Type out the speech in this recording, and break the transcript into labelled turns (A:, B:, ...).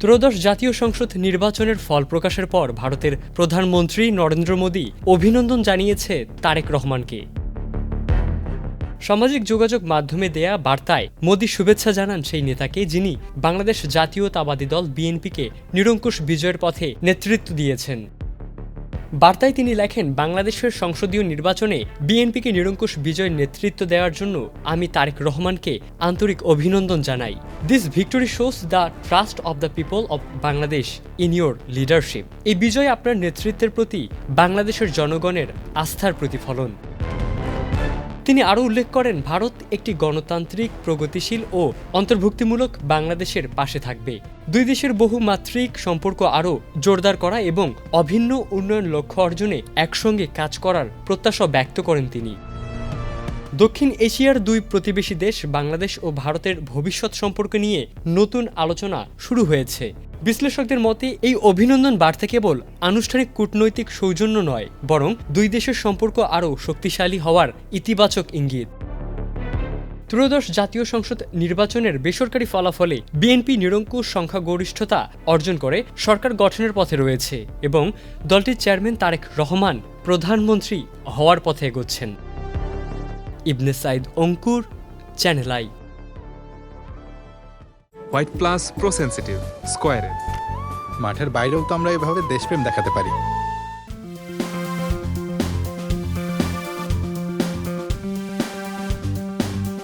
A: ত্রয়োদশ জাতীয় সংসদ নির্বাচনের ফল প্রকাশের পর ভারতের প্রধানমন্ত্রী নরেন্দ্র মোদী অভিনন্দন জানিয়েছে তারেক রহমানকে। সামাজিক যোগাযোগ মাধ্যমে দেয়া বার্তায় মোদী শুভেচ্ছা জানান সেই নেতাকে, যিনি বাংলাদেশ জাতীয়তাবাদী দল বিএনপিকে নিরঙ্কুশ বিজয়ের পথে নেতৃত্ব দিয়েছেন। বার্তায় তিনি লেখেন, বাংলাদেশের সংসদীয় নির্বাচনে বিএনপিকে নিরঙ্কুশ বিজয়ের নেতৃত্ব দেওয়ার জন্য আমি তারেক রহমানকে আন্তরিক অভিনন্দন জানাই। This victory shows the trust of the people of Bangladesh in your leadership. এই বিজয় আপনার নেতৃত্বের প্রতি বাংলাদেশের জনগণের আস্থার প্রতিফলন। তিনি আরও উল্লেখ করেন, ভারত একটি গণতান্ত্রিক, প্রগতিশীল ও অন্তর্ভুক্তিমূলক বাংলাদেশের পাশে থাকবে। দুই দেশের বহুমাত্রিক সম্পর্ক আরও জোরদার করা এবং অভিন্ন উন্নয়ন লক্ষ্য অর্জনে একসঙ্গে কাজ করার প্রত্যাশা ব্যক্ত করেন তিনি। দক্ষিণ এশিয়ার দুই প্রতিবেশী দেশ বাংলাদেশ ও ভারতের ভবিষ্যৎ সম্পর্ক নিয়ে নতুন আলোচনা শুরু হয়েছে। বিশ্লেষকদের মতে এই অভিনন্দন বার্তা কেবল আনুষ্ঠানিক কূটনৈতিক সৌজন্য নয়, বরং দুই দেশের সম্পর্ক আরও শক্তিশালী হওয়ার ইতিবাচক ইঙ্গিত। ত্রয়োদশ জাতীয় সংসদ নির্বাচনের বেসরকারি ফলাফলে বিএনপি নিরঙ্কুশ সংখ্যাগরিষ্ঠতা অর্জন করে সরকার গঠনের পথে রয়েছে এবং দলটির চেয়ারম্যান তারেক রহমান প্রধানমন্ত্রী হওয়ার পথে এগোচ্ছেন। Ibne Sayeed Ankur, channel I.
B: White plus pro sensitive স্কয়ারে
C: মাঠের বাইরেও তো আমরা এভাবে দেশপ্রেম দেখাতে পারি।